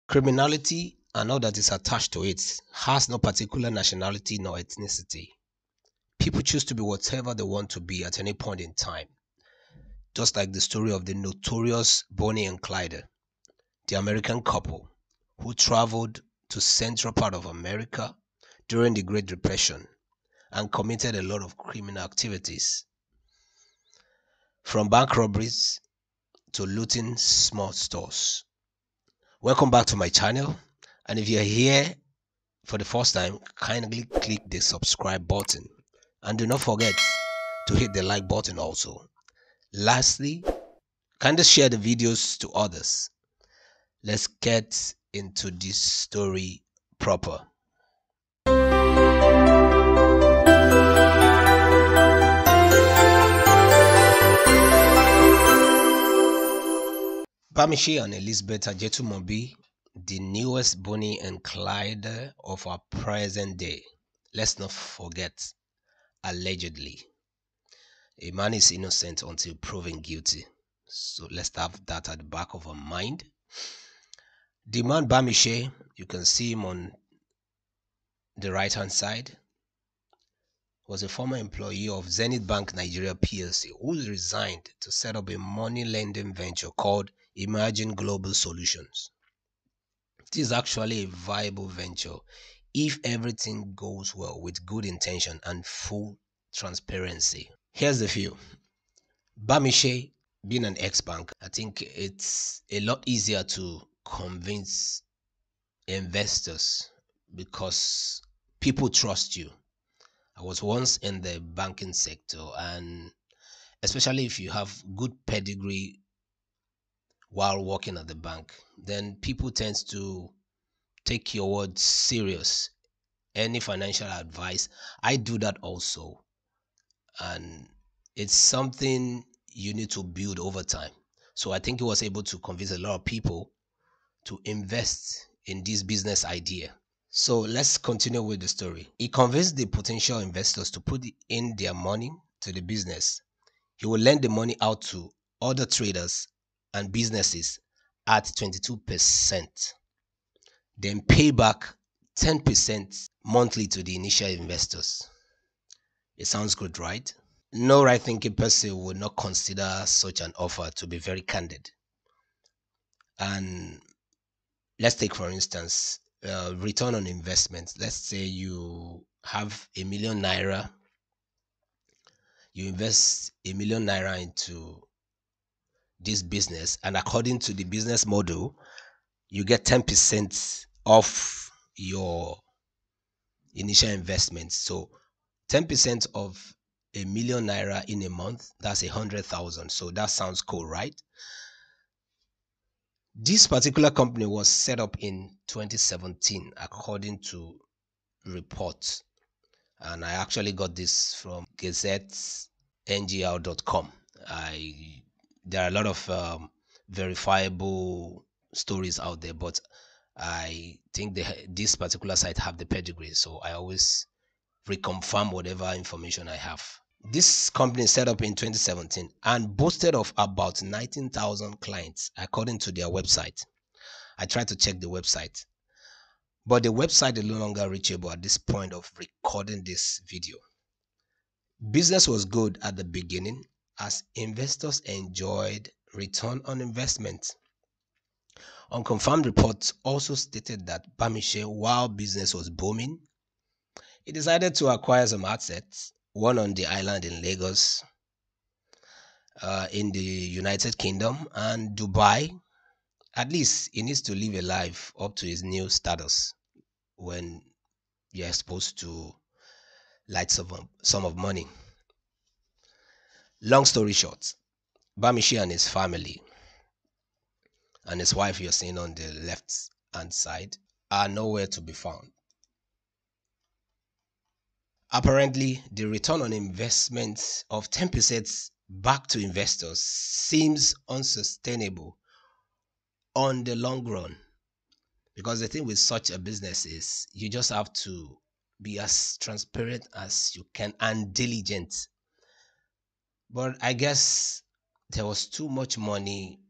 Criminality and all that is attached to it has no particular nationality nor ethnicity. People choose to be whatever they want to be at any point in time, just like the story of the notorious Bonnie and Clyde, the American couple who traveled to central part of America during the Great Depression and committed a lot of criminal activities, from bank robberies to looting small stores. Welcome back to my channel, and if you're here for the first time, kindly click the subscribe button and do not forget to hit the like button also. Lastly, kindly share the videos to others. Let's get into this story proper. Bamise and Elizabeth Ajetunmobi, the newest Bonnie and Clyde of our present day. Let's not forget, allegedly. A man is innocent until proven guilty. So let's have that at the back of our mind. The man Bamise, you can see him on the right hand side, was a former employee of Zenith Bank Nigeria PLC who resigned to set up a money lending venture called Imagine Global Solutions. This is actually a viable venture if everything goes well with good intention and full transparency. Here's the view. Bamise, being an ex-bank, I think it's a lot easier to convince investors because people trust you. I was once in the banking sector, and especially if you have good pedigree while working at the bank, then people tend to take your words serious. Any financial advice, I do that also, and it's something you need to build over time. So I think he was able to convince a lot of people to invest in this business idea. So let's continue with the story. He convinced the potential investors to put in their money to the business. He will lend the money out to other traders and businesses at 22%, then pay back 10% monthly to the initial investors. It sounds good, right? No right thinking person would not consider such an offer, to be very candid. And let's take, for instance, return on investment. Let's say you have a million naira, you invest a million naira into this business, and according to the business model, you get 10% off your initial investment. So 10% of a million naira in a month, that's 100,000. So that sounds cool, right? This particular company was set up in 2017 according to reports, and I actually got this from gazetteNGL.com. I There are a lot of verifiable stories out there, but I think this particular site have the pedigree, so I always reconfirm whatever information I have. This company set up in 2017 and boasted of about 19,000 clients according to their website. I tried to check the website, but the website is no longer reachable at this point of recording this video. Business was good at the beginning as investors enjoyed return on investment. Unconfirmed reports also stated that Bamise, while business was booming, he decided to acquire some assets, one on the island in Lagos, in the United Kingdom, and Dubai. At least he needs to live a life up to his new status when you're exposed to light sum of money. Long story short, Bamise and his family and his wife you're seeing on the left hand side are nowhere to be found. Apparently, the return on investment of 10% back to investors seems unsustainable on the long run, because the thing with such a business is you just have to be as transparent as you can and diligent. But I guess there was too much money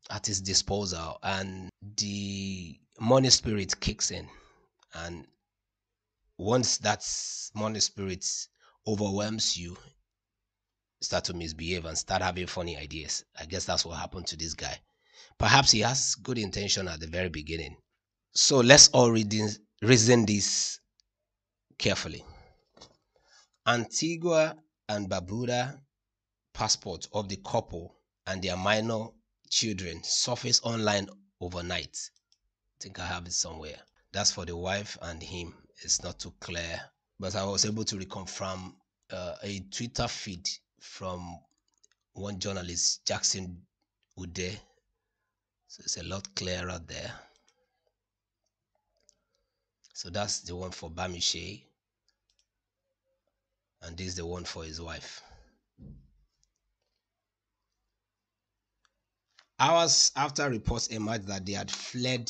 at his disposal, and the money spirit kicks in, and once that money spirit overwhelms you, start to misbehave and start having funny ideas. I guess that's what happened to this guy. Perhaps he has good intention at the very beginning. So let's all reason this carefully. Antigua and Barbuda passports of the couple and their minor children surface online overnight. I think I have it somewhere. That's for the wife and him. It's not too clear, but I was able to reconfirm a Twitter feed from one journalist, Jackson Ude. So it's a lot clearer there. So that's the one for Bamise, and this is the one for his wife. Hours after reports emerged that they had fled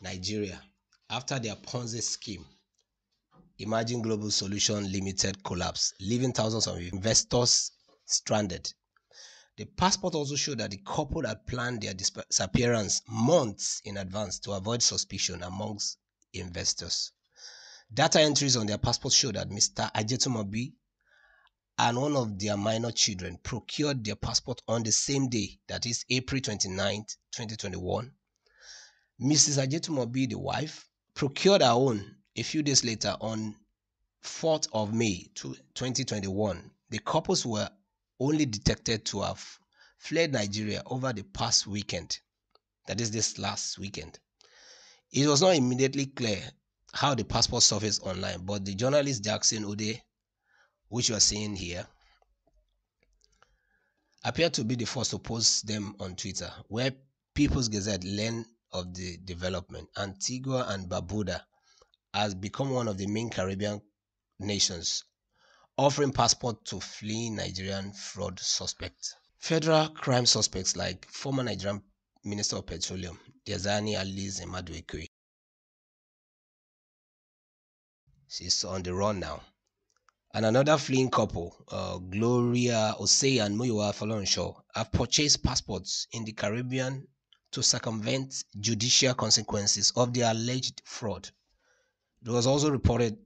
Nigeria after their Ponzi scheme, Imagine Global Solution Limited collapse, leaving thousands of investors stranded. The passport also showed that the couple had planned their disappearance months in advance to avoid suspicion amongst investors. Data entries on their passport show that Mr. Ajetunmobi and one of their minor children procured their passport on the same day, that is April 29th, 2021. Mrs. Ajetunmobi, the wife, procured her own a few days later on 4th of May 2021. The couples were only detected to have fled Nigeria over the past weekend, that is this last weekend. It was not immediately clear how the passport surfaced online, but the journalist Jackson Ude, which you are seeing here, appeared to be the first to post them on Twitter, where People's Gazette learned of the development. Antigua and Barbuda has become one of the main Caribbean nations offering passport to fleeing Nigerian fraud suspects. Federal crime suspects like former Nigerian Minister of Petroleum, Diazani Alice Maduekwe. She's on the run now. And another fleeing couple, Gloria Osei and Muyiwa Falonshaw, have purchased passports in the Caribbean to circumvent judicial consequences of the alleged fraud. It was also reported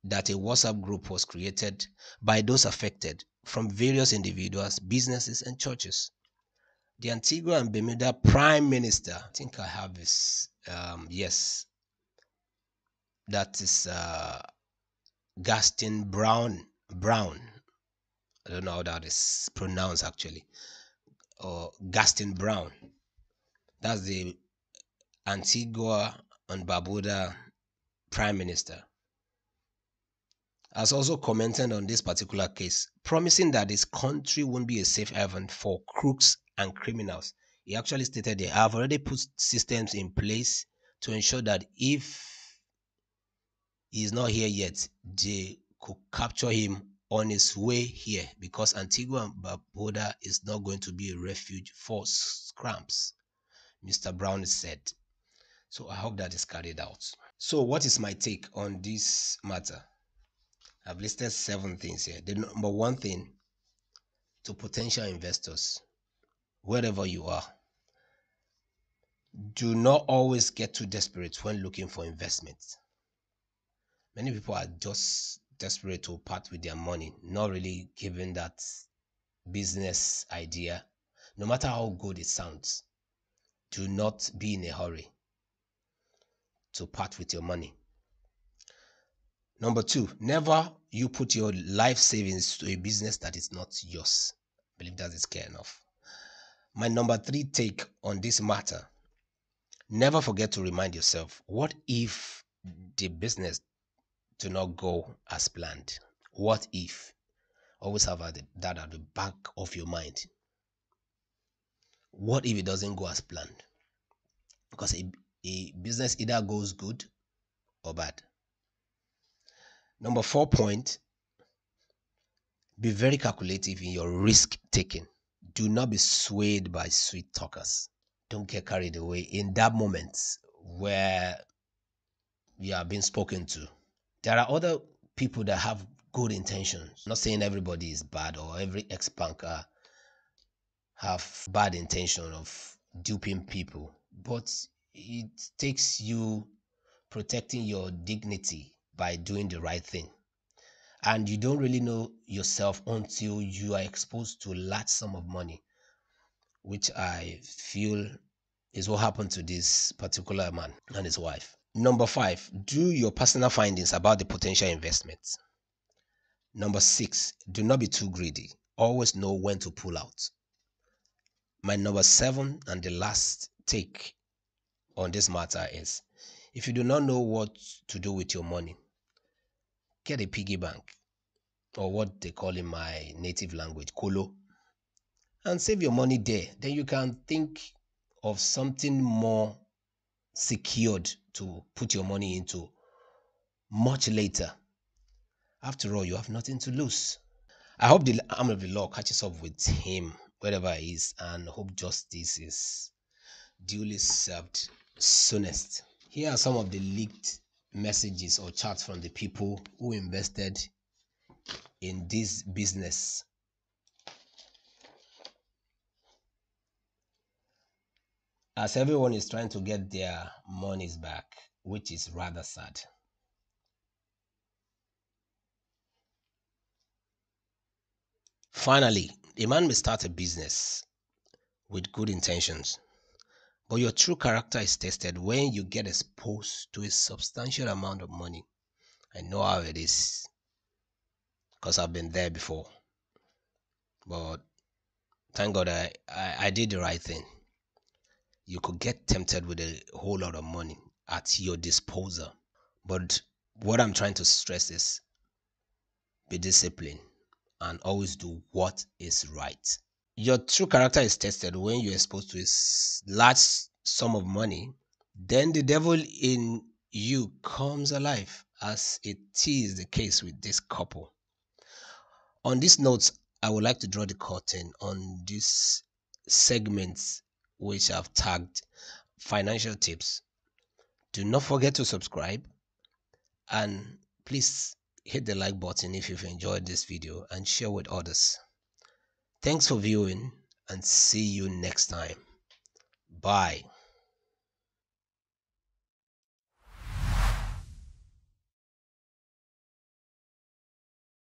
that a WhatsApp group was created by those affected from various individuals, businesses, and churches. The Antigua and Bermuda Prime Minister, I think I have this, yes, that is Gaston Brown. I don't know how that is pronounced actually, or Gaston Brown. That's the Antigua and Barbuda Prime Minister. Has also commented on this particular case, promising that his country won't be a safe haven for crooks and criminals. He actually stated they have already put systems in place to ensure that if he is not here yet, they could capture him on his way here, because Antigua and Barbuda is not going to be a refuge for scamps, Mr. Brown said. So I hope that is carried out. So what is my take on this matter? I've listed 7 things here. The number 1 thing, to potential investors, wherever you are, do not always get too desperate when looking for investments. Many people are just desperate to part with their money, not really given that business idea. No matter how good it sounds, do not be in a hurry to part with your money. Number 2, never you put your life savings to a business that is not yours. I believe that is clear enough. My number 3 take on this matter, never forget to remind yourself, what if the business do not go as planned? What if? Always have that at the back of your mind. What if it doesn't go as planned? Because a business either goes good or bad. Number 4 point, be very calculative in your risk taking. Do not be swayed by sweet talkers. Don't get carried away in that moment where you are being spoken to. There are other people that have good intentions. I'm not saying everybody is bad or every ex-banker have bad intention of duping people, but It takes you protecting your dignity by doing the right thing. And you don't really know yourself until you are exposed to a large sum of money, which I feel is what happened to this particular man and his wife. Number five, do your personal findings about the potential investment. Number six, do not be too greedy. Always know when to pull out. My number seven and the last take on this matter is, if you do not know what to do with your money, get a piggy bank, or what they call in my native language, kolo, and save your money there. Then you can think of something more secured to put your money into much later. After all, you have nothing to lose. I hope the arm of the law catches up with him wherever he is, and hope justice is duly served soonest. Here are some of the leaked messages or chats from the people who invested in this business. As everyone is trying to get their monies back, which is rather sad. Finally, a man may start a business with good intentions, but your true character is tested when you get exposed to a substantial amount of money. I know how it is because I've been there before. But thank God I did the right thing. You could get tempted with a whole lot of money at your disposal. But what I'm trying to stress is be disciplined and always do what is right. Your true character is tested when you're exposed to a large sum of money. Then the devil in you comes alive, as it is the case with this couple. On this note, I would like to draw the curtain on this segment, which I've tagged financial tips. Do not forget to subscribe, and please hit the like button if you've enjoyed this video and share with others. Thanks for viewing, and see you next time. Bye.